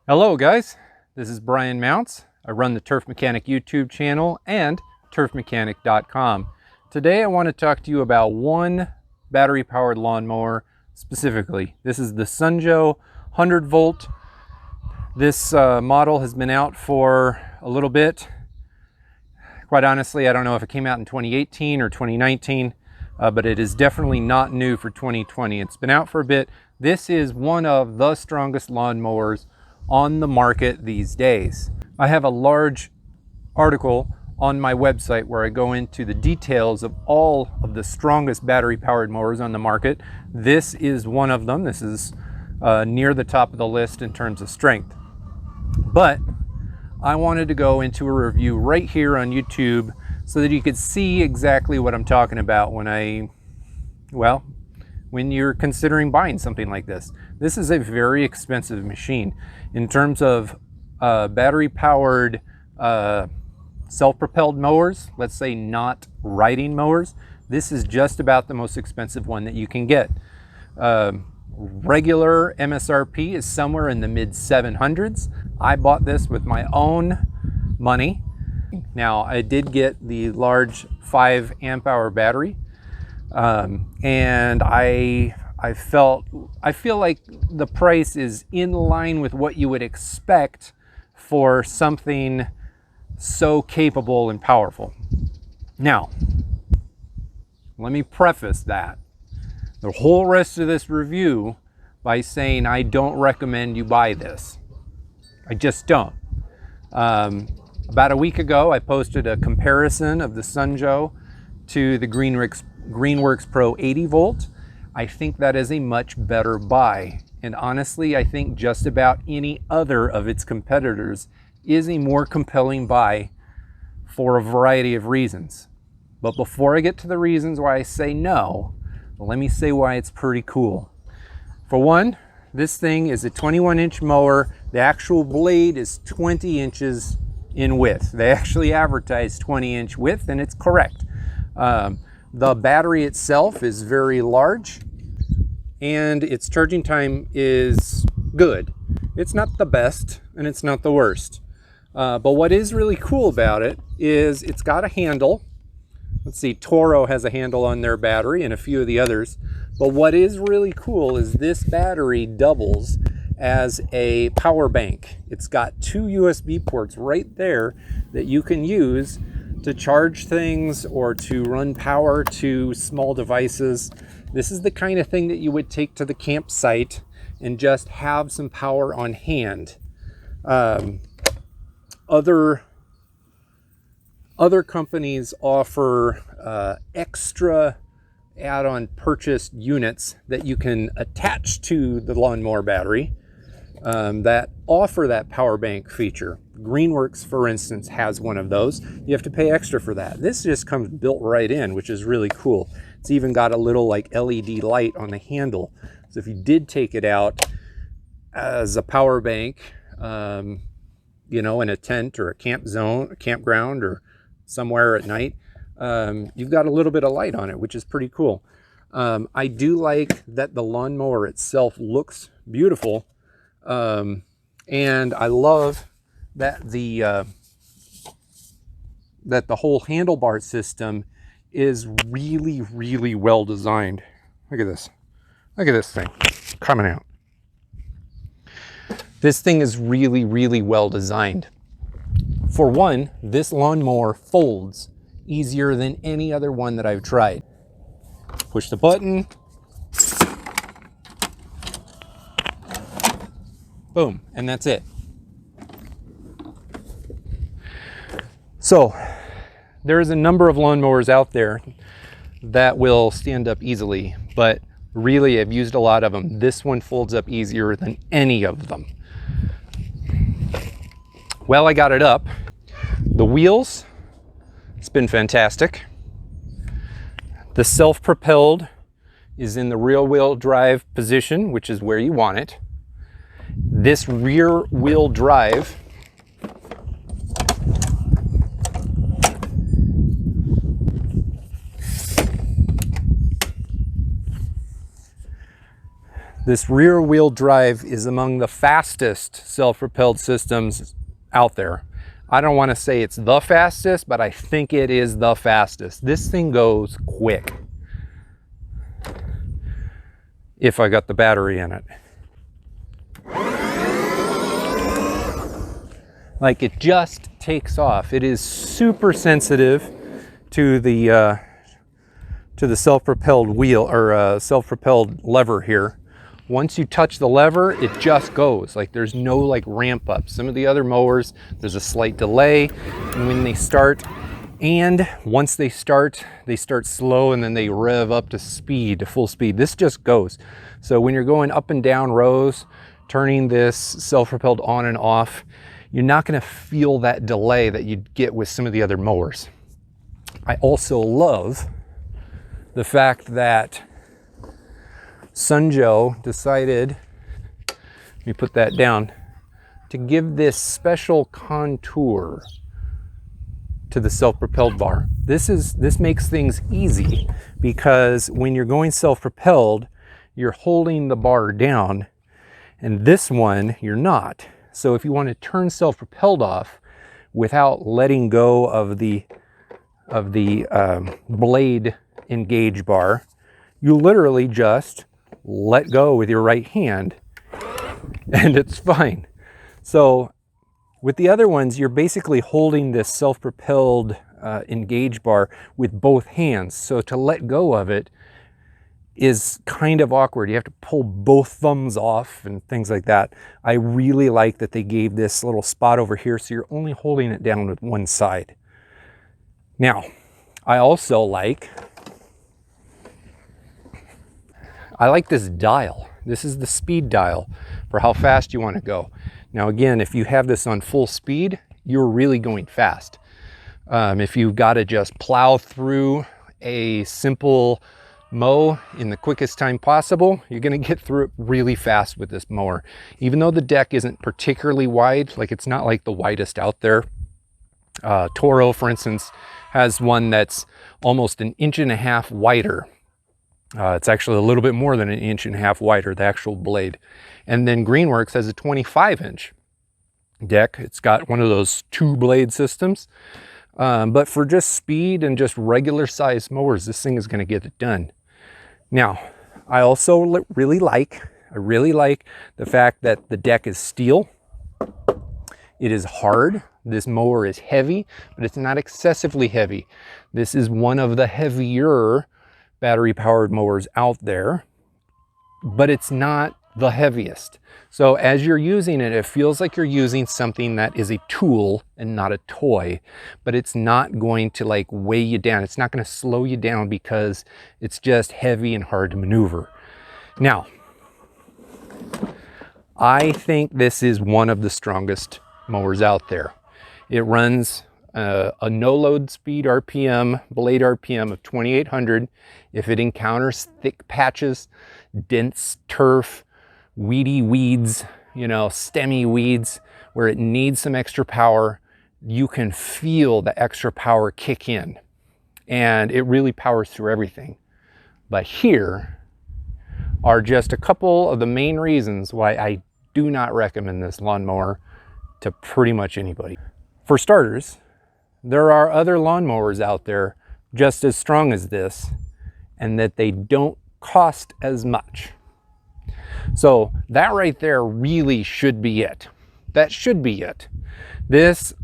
Hello guys, this is Brian Mounts. I run the Turf Mechanic YouTube channel and turfmechanic.com. Today I want to talk to you about one battery powered lawnmower specifically. This is the SunJoe 100 volt. This model has been out for a little bit. Quite honestly, I don't know if it came out in 2018 or 2019, but it is definitely not new for 2020. It's been out for a bit. This is one of the strongest lawnmowers on the market these days. I have a large article on my website where I go into the details of all of the strongest battery powered mowers on the market. This is one of them. This is near the top of the list in terms of strength. But I wanted to go into a review right here on YouTube so that you could see exactly what I'm talking about when you're considering buying something like this. This is a very expensive machine. In terms of battery powered self-propelled mowers, let's say not riding mowers, this is just about the most expensive one that you can get. Regular MSRP is somewhere in the mid 700s. I bought this with my own money. Now I did get the large 5 amp hour battery, and I feel like the price is in line with what you would expect for something so capable and powerful. Now, let me preface the whole rest of this review by saying I don't recommend you buy this. I just don't. About a week ago, I posted a comparison of the SunJoe to the Greenworks Pro 80 volt. I think that is a much better buy. And honestly, I think just about any other of its competitors is a more compelling buy for a variety of reasons. But before I get to the reasons why I say no, let me say why it's pretty cool. For one, this thing is a 21-inch mower. The actual blade is 20 inches in width. They actually advertise 20-inch width, and it's correct. The battery itself is very large, and its charging time is good. It's not the best, and it's not the worst. But what is really cool about it is it's got a handle. Let's see, Toro has a handle on their battery and a few of the others. But what is really cool is this battery doubles as a power bank. It's got 2 USB ports right there that you can use to charge things or to run power to small devices. This is the kind of thing that you would take to the campsite and just have some power on hand. Other companies offer extra add-on purchased units that you can attach to the lawnmower battery that offer that power bank feature. Greenworks, for instance, has one of those. You have to pay extra for that. This just comes built right in, which is really cool. It's even got a little like LED light on the handle. So if you did take it out as a power bank, you know, in a tent or a campground or somewhere at night, you've got a little bit of light on it, which is pretty cool. I do like that the lawnmower itself looks beautiful. And I love that the whole handlebar system is really, really well designed. Look at this. Look at this thing coming out. This thing is really, really well designed. For one, this lawnmower folds easier than any other one that I've tried. Push the button. Boom, and that's it. So, there's a number of lawnmowers out there that will stand up easily, but really I've used a lot of them. This one folds up easier than any of them. Well, I got it up. The wheels, it's been fantastic. The self-propelled is in the rear-wheel drive position, which is where you want it. This rear-wheel drive This rear wheel drive is among the fastest self-propelled systems out there. I don't want to say it's the fastest, but I think it is the fastest. This thing goes quick if I got the battery in it. Like, it just takes off. It is super sensitive to the self-propelled wheel or self-propelled lever here. Once you touch the lever, it just goes. Like, there's no like ramp up. Some of the other mowers, there's a slight delay when they start, and once they start slow and then they rev up to speed, to full speed. This just goes. So when you're going up and down rows, turning this self-propelled on and off, you're not going to feel that delay that you'd get with some of the other mowers. I also love the fact that SunJoe decided, let me put that down, to give this special contour to the self-propelled bar. This makes things easy, because when you're going self-propelled, you're holding the bar down, and this one you're not. So if you want to turn self-propelled off without letting go of the blade engage bar, you literally just let go with your right hand and it's fine. So with the other ones, you're basically holding this self-propelled engage bar with both hands. So to let go of it is kind of awkward. You have to pull both thumbs off and things like that. I really like that they gave this little spot over here so you're only holding it down with one side. Now, I also like this dial. This is the speed dial for how fast you want to go. Now again, if you have this on full speed, you're really going fast. If you've got to just plow through a simple mow in the quickest time possible, you're going to get through it really fast with this mower. Even though the deck isn't particularly wide, like it's not like the widest out there. Toro, for instance, has one that's almost 1.5 inches wider. It's actually a little bit more than 1.5 inches wider, the actual blade. And then Greenworks has a 25-inch deck. It's got one of those 2-blade systems. But for just speed and just regular size mowers, this thing is going to get it done. Now, I also really like the fact that the deck is steel. It is hard. This mower is heavy, but it's not excessively heavy. This is one of the heavier battery-powered mowers out there, but it's not the heaviest. So as you're using it, it feels like you're using something that is a tool and not a toy, but it's not going to like weigh you down. It's not going to slow you down because it's just heavy and hard to maneuver. Now, I think this is one of the strongest mowers out there. It runs a no-load speed RPM, blade RPM of 2,800. If it encounters thick patches, dense turf, weedy weeds, you know, stemmy weeds, where it needs some extra power, you can feel the extra power kick in. And it really powers through everything. But here are just a couple of the main reasons why I do not recommend this lawnmower to pretty much anybody. For starters, there are other lawnmowers out there just as strong as this, and that they don't cost as much. So that right there really should be it. That should be it. This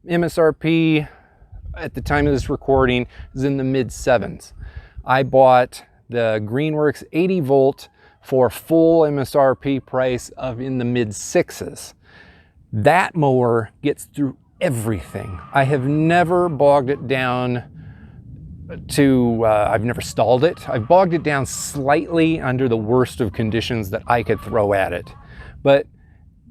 MSRP at the time of this recording is in the mid-7s. I bought the Greenworks 80 volt for full MSRP price of in the mid-6s. That mower gets through everything. I have never bogged it down to, I've never stalled it. I've bogged it down slightly under the worst of conditions that I could throw at it. But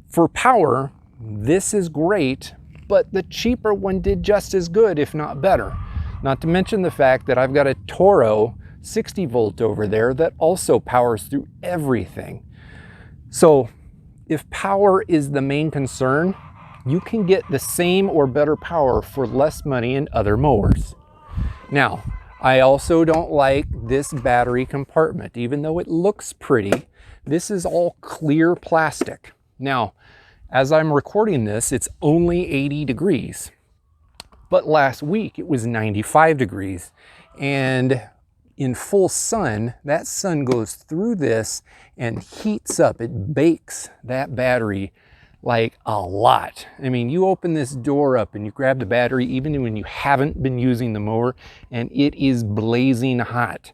for power, this is great, but the cheaper one did just as good, if not better. Not to mention the fact that I've got a Toro 60 volt over there that also powers through everything. So if power is the main concern, you can get the same or better power for less money in other mowers. Now, I also don't like this battery compartment. Even though it looks pretty, This is all clear plastic. Now, as I'm recording this, it's only 80 degrees. But last week it was 95 degrees. And in full sun, that sun goes through this and heats up. It bakes that battery like a lot. I mean, you open this door up and you grab the battery even when you haven't been using the mower, and it is blazing hot.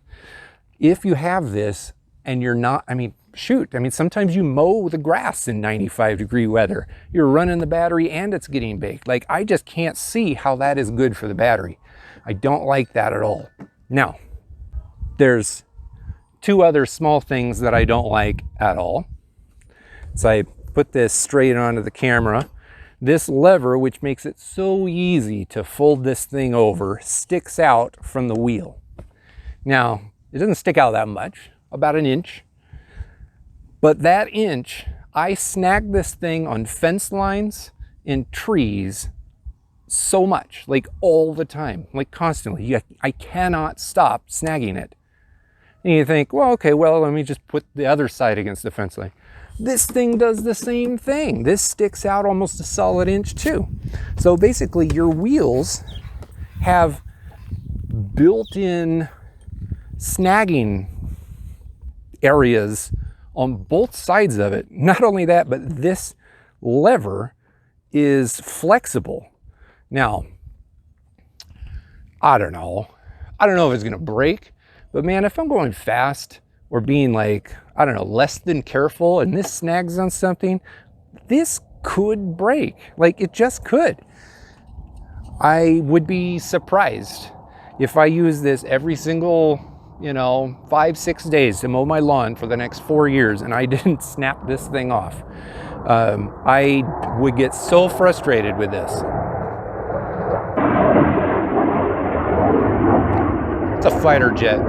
If you have this and you're not, I mean, shoot, I mean, sometimes you mow the grass in 95-degree weather. You're running the battery and it's getting baked. Like, I just can't see how that is good for the battery. I don't like that at all. Now, there's two other small things that I don't like at all. So I put this straight onto the camera. This lever, which makes it so easy to fold this thing over, sticks out from the wheel. Now, it doesn't stick out that much, about an inch. But that inch, I snag this thing on fence lines and trees so much, like all the time, like constantly. I cannot stop snagging it. And you think, well, okay, well, let me just put the other side against the fence line. This thing does the same thing. This sticks out almost a solid inch too. So basically your wheels have built-in snagging areas on both sides of it. Not only that, but this lever is flexible. Now, I don't know if it's gonna break, but man, if I'm going fast or being like, I don't know, less than careful and this snags on something, this could break. Like, it just could. I would be surprised if I use this every single, 5-6 days to mow my lawn for the next 4 years and I didn't snap this thing off. I would get so frustrated with this. It's a fighter jet.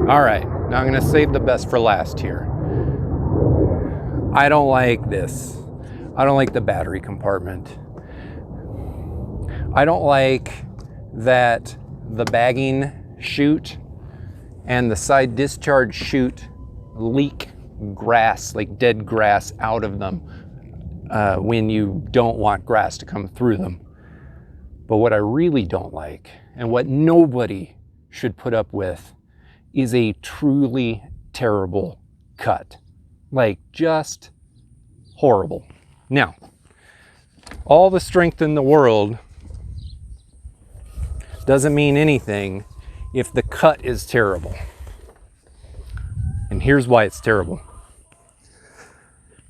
All right, now I'm gonna save the best for last here. I don't like this. I don't like the battery compartment. I don't like that the bagging chute and the side discharge chute leak grass, like dead grass, out of them when you don't want grass to come through them. But what I really don't like, and what nobody should put up with, is a truly terrible cut. Like, just horrible. Now, all the strength in the world doesn't mean anything if the cut is terrible. And here's why it's terrible.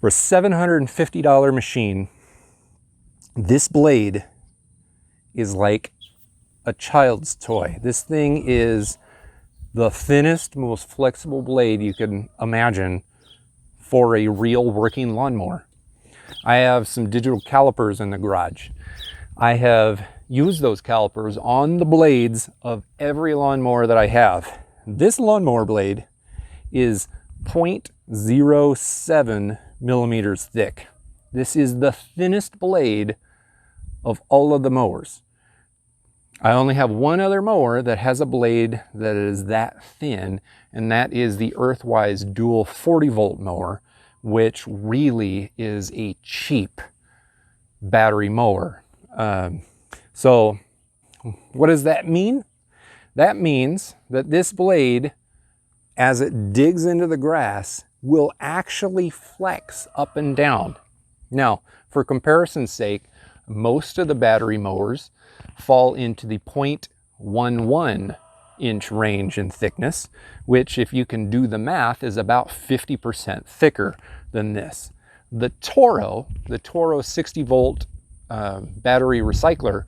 For a $750 machine, this blade is like a child's toy. This thing is the thinnest, most flexible blade you can imagine for a real working lawnmower. I have some digital calipers in the garage. I have used those calipers on the blades of every lawnmower that I have. This lawnmower blade is 0.07 millimeters thick. This is the thinnest blade of all of the mowers. I only have one other mower that has a blade that is that thin, and that is the Earthwise dual 40-volt mower, which really is a cheap battery mower. So what does that mean? That means that this blade, as it digs into the grass, will actually flex up and down. Now, for comparison's sake, most of the battery mowers fall into the 0.11 inch range in thickness, which, if you can do the math, is about 50% thicker than this. The Toro 60-volt battery recycler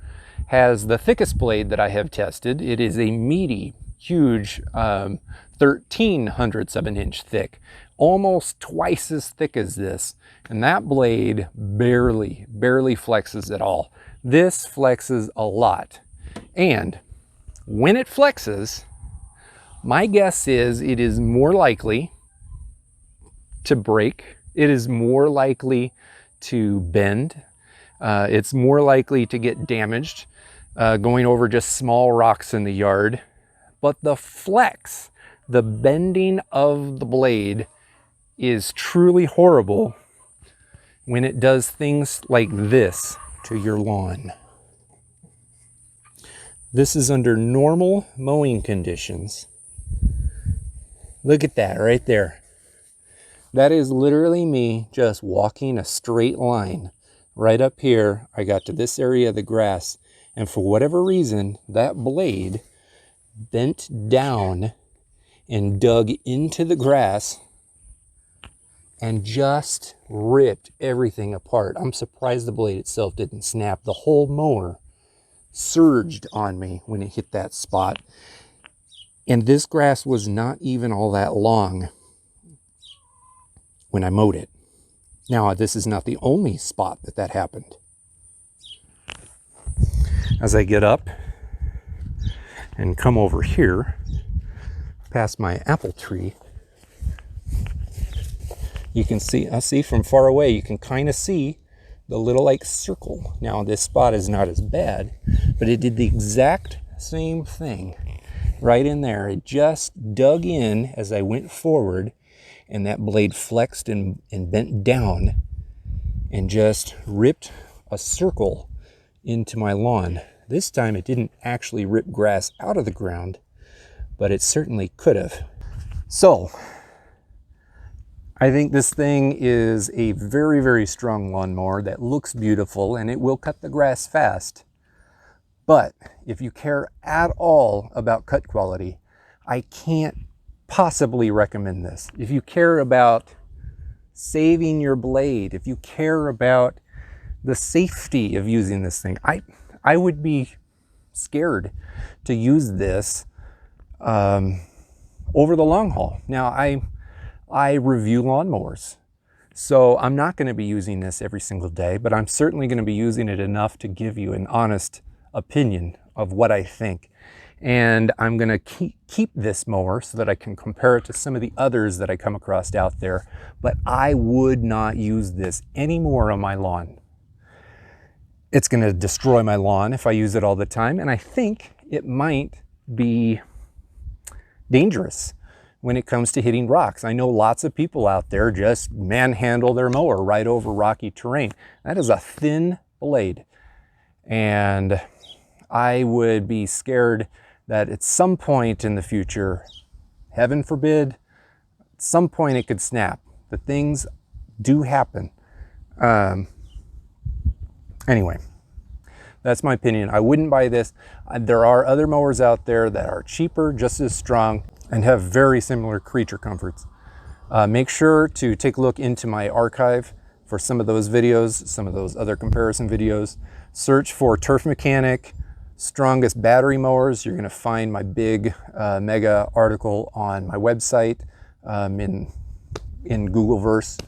has the thickest blade that I have tested. It is a meaty, huge 0.13 of an inch thick, almost twice as thick as this. And that blade barely flexes at all. This flexes a lot. And when it flexes, my guess is it is more likely to break. It is more likely to bend. It's more likely to get damaged going over just small rocks in the yard. But the flex, the bending of the blade, is truly horrible when it does things like this to your lawn. This is under normal mowing conditions. Look at that right there. That is literally me just walking a straight line. Right up here, I got to this area of the grass, and for whatever reason, that blade bent down and dug into the grass and just ripped everything apart. I'm surprised the blade itself didn't snap. The whole mower surged on me when it hit that spot. And this grass was not even all that long when I mowed it. Now, this is not the only spot that happened. As I get up and come over here past my apple tree, you can see, I see from far away, you can kind of see the little like circle. Now this spot is not as bad, but it did the exact same thing right in there. It just dug in as I went forward, and that blade flexed and bent down and just ripped a circle into my lawn. This time it didn't actually rip grass out of the ground, but it certainly could have. So I think this thing is a very, very strong lawnmower that looks beautiful, and it will cut the grass fast. But if you care at all about cut quality, I can't possibly recommend this. If you care about saving your blade, if you care about the safety of using this thing, I would be scared to use this over the long haul. Now, I review lawnmowers, so I'm not going to be using this every single day, but I'm certainly going to be using it enough to give you an honest opinion of what I think. And I'm going to keep this mower so that I can compare it to some of the others that I come across out there, but I would not use this anymore on my lawn. It's going to destroy my lawn if I use it all the time, and I think it might be dangerous when it comes to hitting rocks. I know lots of people out there just manhandle their mower right over rocky terrain. That is a thin blade, and I would be scared that at some point in the future, heaven forbid, at some point it could snap. The things do happen. Anyway, that's my opinion. I wouldn't buy this. There are other mowers out there that are cheaper, just as strong, and have very similar creature comforts. Make sure to take a look into my archive for some of those videos, some of those other comparison videos. Search for Turf Mechanic Strongest Battery Mowers. You're going to find my big mega article on my website in Googleverse.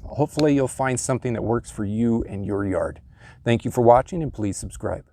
Hopefully you'll find something that works for you and your yard. Thank you for watching, and please subscribe.